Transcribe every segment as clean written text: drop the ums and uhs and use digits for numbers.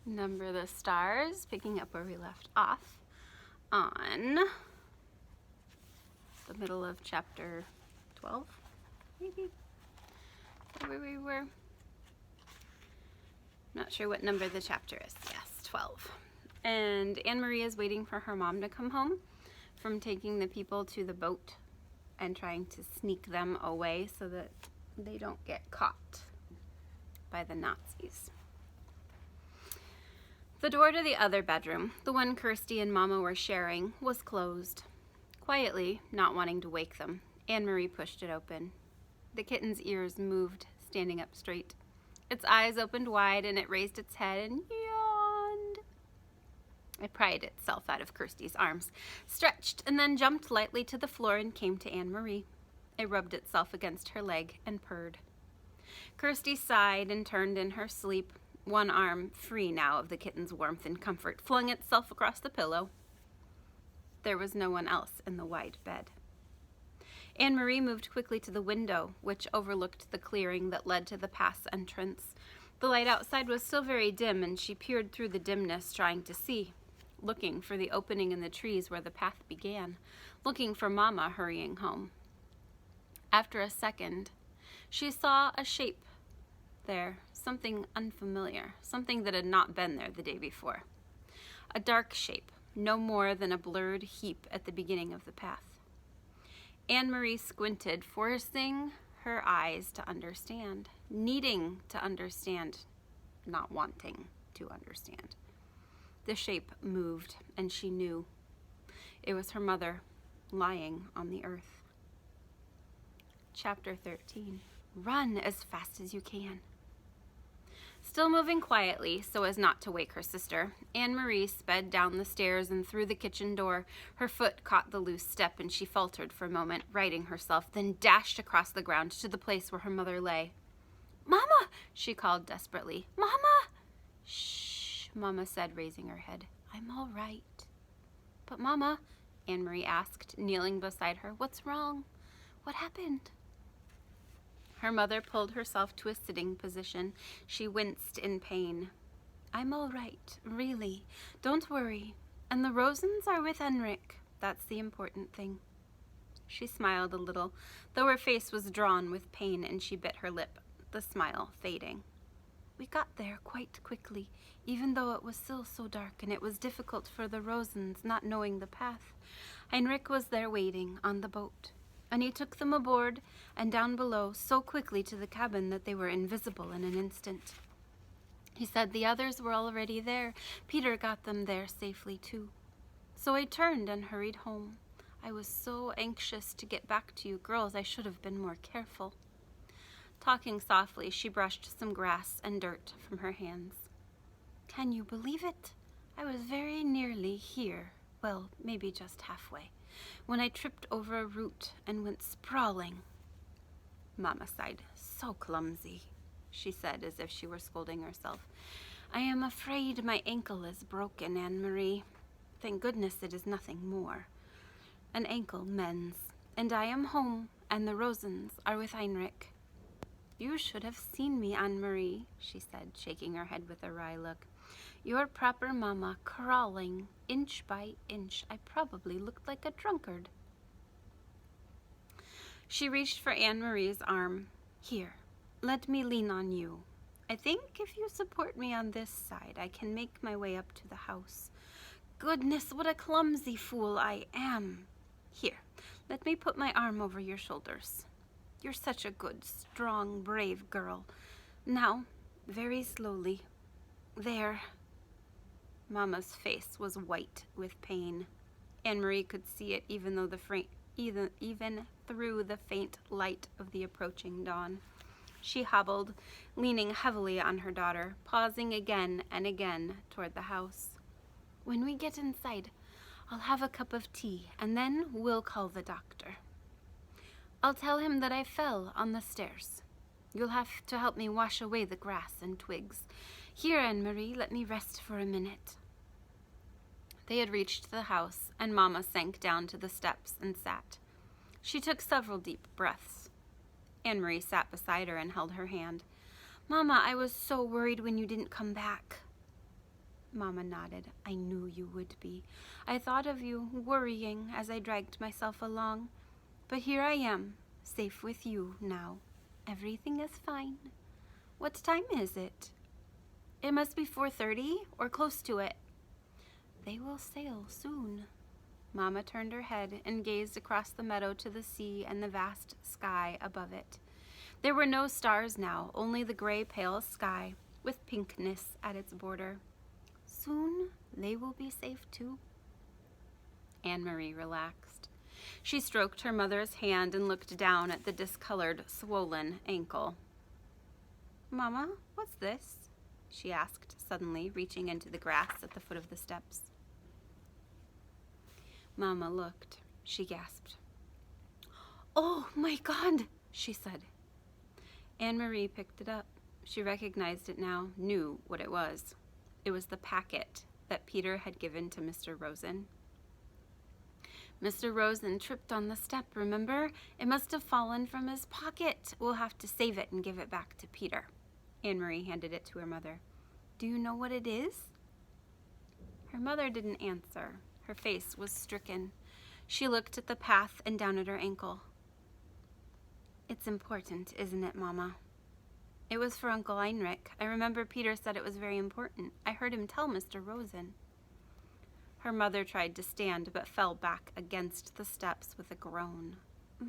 Number the stars, picking up where we left off on the middle of chapter 12, maybe? Is that where we were? Not sure what number the chapter is. Yes, 12. And Anne-Marie is waiting for her mom to come home from taking the people to the boat and trying to sneak them away so that they don't get caught by the Nazis. The door to the other bedroom, the one Kirsty and Mama were sharing, was closed. Quietly, not wanting to wake them, Anne-Marie pushed it open. The kitten's ears moved, standing up straight. Its eyes opened wide and it raised its head and yawned. It pried itself out of Kirsty's arms, stretched, and then jumped lightly to the floor and came to Anne-Marie. It rubbed itself against her leg and purred. Kirsty sighed and turned in her sleep, one arm, free now of the kitten's warmth and comfort, flung itself across the pillow. There was no one else in the wide bed. Anne-Marie moved quickly to the window, which overlooked the clearing that led to the pass entrance. The light outside was still very dim, and she peered through the dimness, trying to see, looking for the opening in the trees where the path began, looking for Mama hurrying home. After a second, she saw a shape there, something unfamiliar, something that had not been there the day before. A dark shape, no more than a blurred heap at the beginning of the path. Anne-Marie squinted, forcing her eyes to understand, needing to understand, not wanting to understand. The shape moved, and she knew. It was her mother, lying on the earth. Chapter 13. Run as fast as you can. Still moving quietly so as not to wake her sister, Anne-Marie sped down the stairs and through the kitchen door. Her foot caught the loose step and she faltered for a moment, righting herself, then dashed across the ground to the place where her mother lay. "Mama!" she called desperately. "Mama!" "Shh," Mama said, raising her head. "I'm all right." "But Mama," Anne-Marie asked, kneeling beside her, "what's wrong? What happened?" Her mother pulled herself to a sitting position. She winced in pain. "I'm all right, really. Don't worry. And the Rosens are with Henrik. That's the important thing." She smiled a little, though her face was drawn with pain, and she bit her lip, the smile fading. "We got there quite quickly, even though it was still so dark, and it was difficult for the Rosens, not knowing the path. Henrik was there waiting on the boat. And he took them aboard and down below so quickly to the cabin that they were invisible in an instant. He said the others were already there. Peter got them there safely too. So I turned and hurried home. I was so anxious to get back to you girls, I should have been more careful." Talking softly, she brushed some grass and dirt from her hands. "Can you believe it? I was very nearly here. Well, maybe just halfway, when I tripped over a root and went sprawling." Mama sighed. "So clumsy," she said, as if she were scolding herself. "I am afraid my ankle is broken, Anne-Marie. Thank goodness it is nothing more. An ankle mends, and I am home, and the Rosens are with Heinrich." "You should have seen me, Anne-Marie," she said, shaking her head with a wry look. "Your proper Mama, crawling inch by inch. I probably looked like a drunkard." She reached for Anne-Marie's arm. "Here, let me lean on you. I think if you support me on this side, I can make my way up to the house. Goodness, what a clumsy fool I am. Here, let me put my arm over your shoulders. You're such a good, strong, brave girl. Now, very slowly. There." Mama's face was white with pain. Anne-Marie could see it even through the faint light of the approaching dawn. She hobbled, leaning heavily on her daughter, pausing again and again toward the house. "When we get inside, I'll have a cup of tea, and then we'll call the doctor. I'll tell him that I fell on the stairs. You'll have to help me wash away the grass and twigs. Here, Anne-Marie, let me rest for a minute." They had reached the house, and Mama sank down to the steps and sat. She took several deep breaths. Anne-Marie sat beside her and held her hand. "Mama, I was so worried when you didn't come back." Mama nodded. I knew you would be. I thought of you, worrying as I dragged myself along. But here I am, safe with you now. Everything is fine. What time is it? It must be 4:30 or close to it. They will sail soon. Mama turned her head and gazed across the meadow to the sea and the vast sky above it. There were no stars now, only the gray pale sky with pinkness at its border. Soon they will be safe too. Anne-Marie relaxed. She stroked her mother's hand and looked down at the discolored, swollen ankle. Mama, what's this? She asked suddenly, reaching into the grass at the foot of the steps. Mama looked. She gasped. Oh my God, she said. Anne-Marie picked it up. She recognized it now, knew what it was. It was the packet that Peter had given to Mr. Rosen. Mr. Rosen tripped on the step, remember? It must have fallen from his pocket. We'll have to save it and give it back to Peter. Anne-Marie handed it to her mother. Do you know what it is? Her mother didn't answer. Her face was stricken. She looked at the path and down at her ankle. It's important, isn't it, Mama? It was for Uncle Heinrich. I remember Peter said it was very important. I heard him tell Mr. Rosen. Her mother tried to stand, but fell back against the steps with a groan.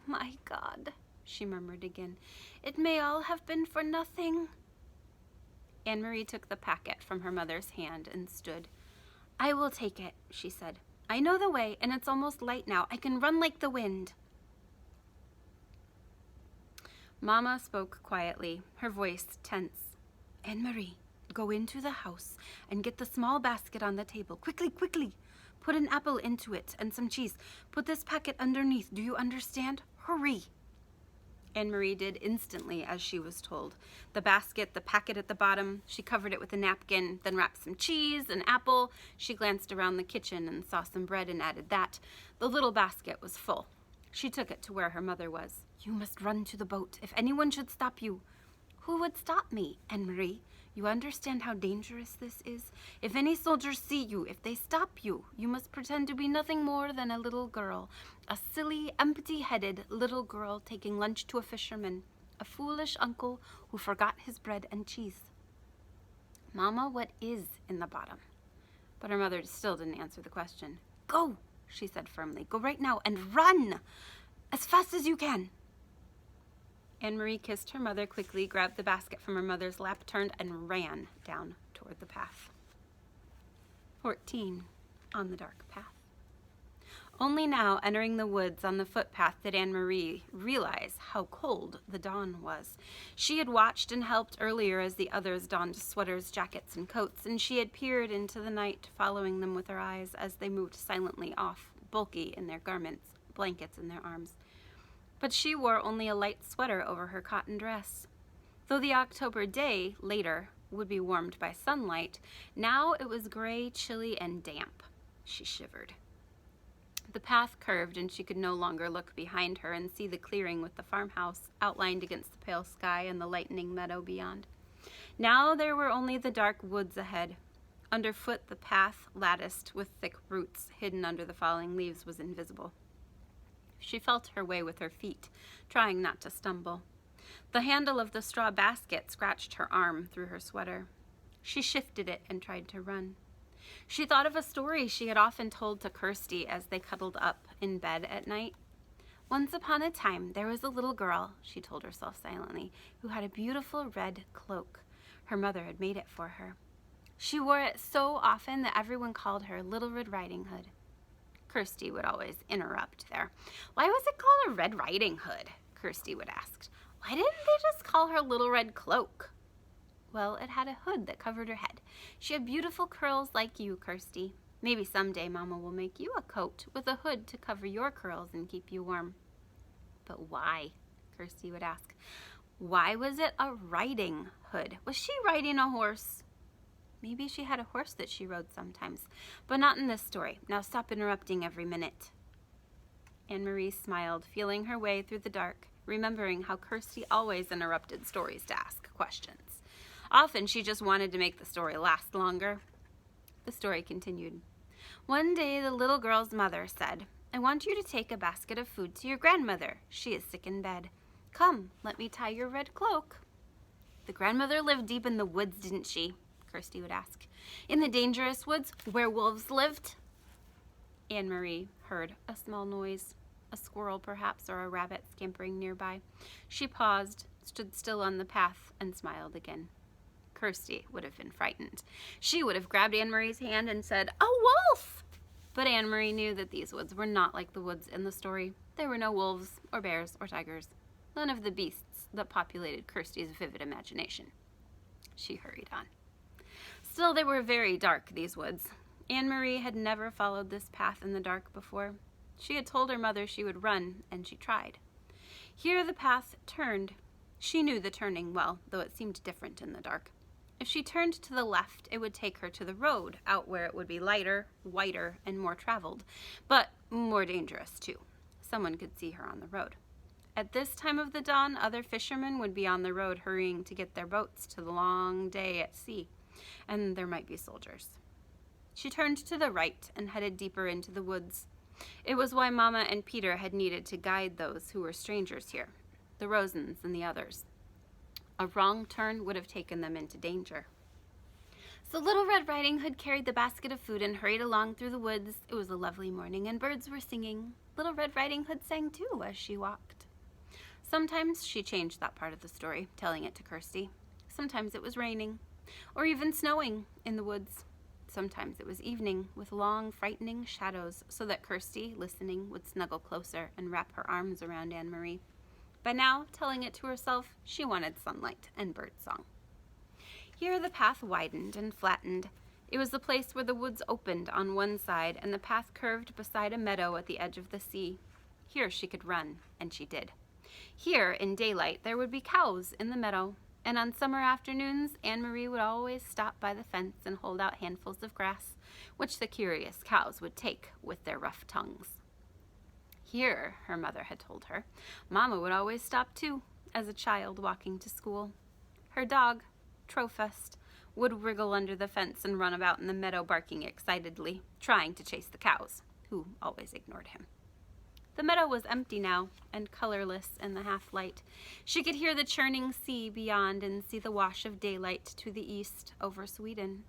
My God, she murmured again. It may all have been for nothing. Anne-Marie took the packet from her mother's hand and stood. I will take it, she said. I know the way, and it's almost light now. I can run like the wind. Mama spoke quietly, her voice tense. Anne-Marie, go into the house and get the small basket on the table. Quickly, quickly. Put an apple into it and some cheese. Put this packet underneath. Do you understand? Hurry. Anne-Marie did instantly as she was told. The basket, the packet at the bottom, she covered it with a napkin, then wrapped some cheese, an apple. She glanced around the kitchen and saw some bread and added that. The little basket was full. She took it to where her mother was. You must run to the boat. If anyone should stop you. Who would stop me, Anne-Marie? You understand how dangerous this is? If any soldiers see you, if they stop you, you must pretend to be nothing more than a little girl. A silly, empty-headed little girl taking lunch to a fisherman. A foolish uncle who forgot his bread and cheese. Mama, what is in the bottom? But her mother still didn't answer the question. Go, she said firmly. Go right now and run as fast as you can. Anne-Marie kissed her mother quickly, grabbed the basket from her mother's lap, turned, and ran down toward the path. 14. On the dark path. Only now, entering the woods on the footpath, did Anne-Marie realize how cold the dawn was. She had watched and helped earlier as the others donned sweaters, jackets, and coats, and she had peered into the night, following them with her eyes as they moved silently off, bulky in their garments, blankets in their arms. But she wore only a light sweater over her cotton dress. Though the October day, later, would be warmed by sunlight, now it was gray, chilly, and damp. She shivered. The path curved, and she could no longer look behind her and see the clearing with the farmhouse outlined against the pale sky and the lightening meadow beyond. Now there were only the dark woods ahead. Underfoot, the path, latticed with thick roots hidden under the falling leaves, was invisible. She felt her way with her feet, trying not to stumble. The handle of the straw basket scratched her arm through her sweater. She shifted it and tried to run. She thought of a story she had often told to Kirsty as they cuddled up in bed at night. Once upon a time, there was a little girl, she told herself silently, who had a beautiful red cloak. Her mother had made it for her. She wore it so often that everyone called her Little Red Riding Hood. Kirsty would always interrupt there. Why was it called a Red Riding Hood? Kirsty would ask. Why didn't they just call her Little Red Cloak? Well, it had a hood that covered her head. She had beautiful curls like you, Kirsty. Maybe someday Mama will make you a coat with a hood to cover your curls and keep you warm. But why? Kirsty would ask. Why was it a riding hood? Was she riding a horse? Maybe she had a horse that she rode sometimes, but not in this story. Now stop interrupting every minute. Anne-Marie smiled, feeling her way through the dark, remembering how Kirsty always interrupted stories to ask questions. Often she just wanted to make the story last longer. The story continued. One day the little girl's mother said, "I want you to take a basket of food to your grandmother. She is sick in bed. Come, let me tie your red cloak." "The grandmother lived deep in the woods, didn't she?" Kirsty would ask. "In the dangerous woods where wolves lived?" Anne-Marie heard a small noise, a squirrel perhaps, or a rabbit scampering nearby. She paused, stood still on the path, and smiled again. Kirsty would have been frightened. She would have grabbed Anne-Marie's hand and said, "A wolf!" But Anne-Marie knew that these woods were not like the woods in the story. There were no wolves or bears or tigers, none of the beasts that populated Kirsty's vivid imagination. She hurried on. Still, they were very dark, these woods. Anne-Marie had never followed this path in the dark before. She had told her mother she would run, and she tried. Here the path turned. She knew the turning well, though it seemed different in the dark. If she turned to the left, it would take her to the road, out where it would be lighter, whiter, and more traveled, but more dangerous too. Someone could see her on the road. At this time of the dawn, other fishermen would be on the road hurrying to get their boats to the long day at sea, and there might be soldiers. She turned to the right and headed deeper into the woods. It was why Mama and Peter had needed to guide those who were strangers here, the Rosens and the others. A wrong turn would have taken them into danger. So Little Red Riding Hood carried the basket of food and hurried along through the woods. It was a lovely morning and birds were singing. Little Red Riding Hood sang too as she walked. Sometimes she changed that part of the story, telling it to Kirsty. Sometimes it was raining, or even snowing in the woods. Sometimes it was evening with long, frightening shadows, so that Kirsty, listening, would snuggle closer and wrap her arms around Anne-Marie. By now, telling it to herself, she wanted sunlight and birdsong. Here the path widened and flattened. It was the place where the woods opened on one side and the path curved beside a meadow at the edge of the sea. Here she could run, and she did. Here, in daylight, there would be cows in the meadow, and on summer afternoons, Anne-Marie would always stop by the fence and hold out handfuls of grass, which the curious cows would take with their rough tongues. Here, her mother had told her, Mama would always stop too, as a child walking to school. Her dog, Trofest, would wriggle under the fence and run about in the meadow barking excitedly, trying to chase the cows, who always ignored him. The meadow was empty now, and colorless in the half-light. She could hear the churning sea beyond and see the wash of daylight to the east over Sweden.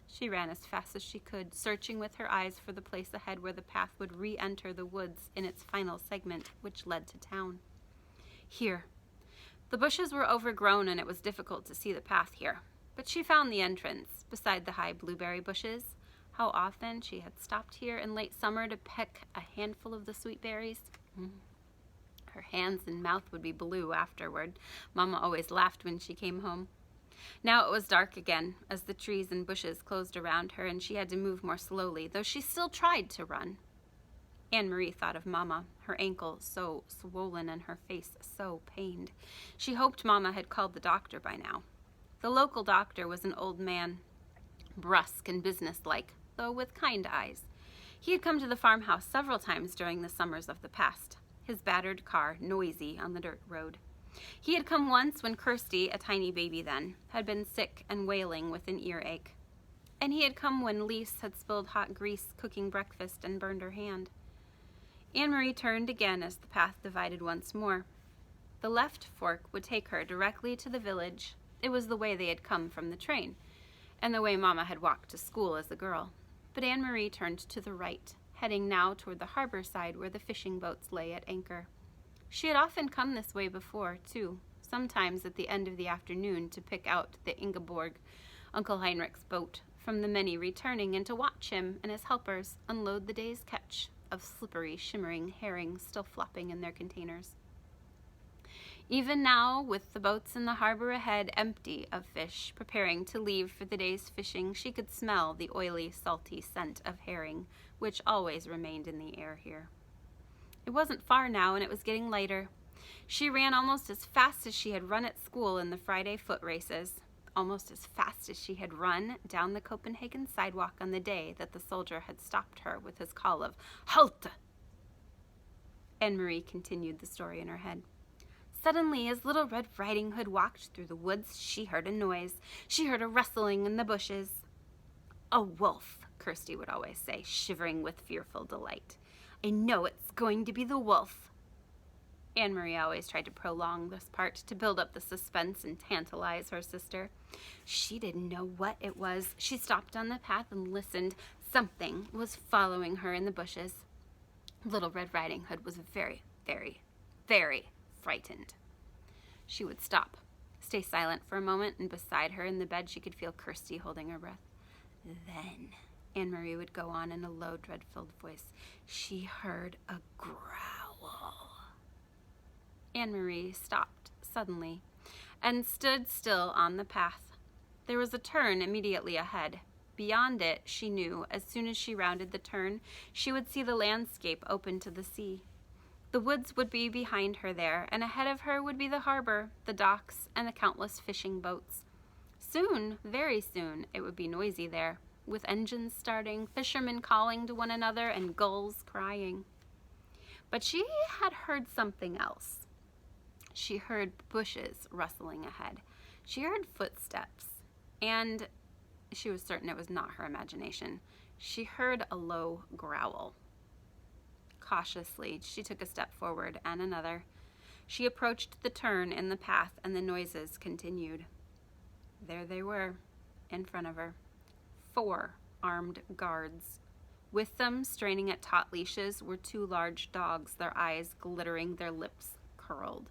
She ran as fast as she could, searching with her eyes for the place ahead where the path would re-enter the woods in its final segment, which led to town. Here. The bushes were overgrown and it was difficult to see the path here, but she found the entrance, beside the high blueberry bushes. How often she had stopped here in late summer to peck a handful of the sweet berries. Her hands and mouth would be blue afterward. Mama always laughed when she came home. Now it was dark again, as the trees and bushes closed around her, and she had to move more slowly, though she still tried to run. Anne-Marie thought of Mama, her ankle so swollen and her face so pained. She hoped Mama had called the doctor by now. The local doctor was an old man, brusque and businesslike, though with kind eyes. He had come to the farmhouse several times during the summers of the past, his battered car noisy on the dirt road. He had come once when Kirsty, a tiny baby then, had been sick and wailing with an earache. And he had come when Lise had spilled hot grease cooking breakfast and burned her hand. Anne-Marie turned again as the path divided once more. The left fork would take her directly to the village. It was the way they had come from the train, and the way Mama had walked to school as a girl. But Anne-Marie turned to the right, heading now toward the harbor side where the fishing boats lay at anchor. She had often come this way before, too, sometimes at the end of the afternoon to pick out the Ingeborg, Uncle Heinrich's boat, from the many returning, and to watch him and his helpers unload the day's catch of slippery, shimmering herring still flopping in their containers. Even now, with the boats in the harbor ahead empty of fish, preparing to leave for the day's fishing, she could smell the oily, salty scent of herring, which always remained in the air here. It wasn't far now, and it was getting lighter. She ran almost as fast as she had run at school in the Friday foot races, almost as fast as she had run down the Copenhagen sidewalk on the day that the soldier had stopped her with his call of "Halt!" Anne-Marie continued the story in her head. Suddenly, as Little Red Riding Hood walked through the woods, she heard a noise. She heard a rustling in the bushes. "A wolf," Kirsty would always say, shivering with fearful delight. "I know it's going to be the wolf." Anne-Marie always tried to prolong this part to build up the suspense and tantalize her sister. She didn't know what it was. She stopped on the path and listened. Something was following her in the bushes. Little Red Riding Hood was very, very, very frightened. She would stop, stay silent for a moment, and beside her in the bed she could feel Kirsty holding her breath. Then Anne-Marie would go on in a low, dread-filled voice. She heard a growl. Anne-Marie stopped suddenly and stood still on the path. There was a turn immediately ahead. Beyond it, she knew, as soon as she rounded the turn, she would see the landscape open to the sea. The woods would be behind her there, and ahead of her would be the harbor, the docks, and the countless fishing boats. Soon, very soon, it would be noisy there, with engines starting, fishermen calling to one another, and gulls crying. But she had heard something else. She heard bushes rustling ahead. She heard footsteps, and she was certain it was not her imagination. She heard a low growl. Cautiously, she took a step forward and another. She approached the turn in the path, and the noises continued. There they were, in front of her. 4 armed guards. With them, straining at taut leashes, were 2 large dogs, their eyes glittering, their lips curled.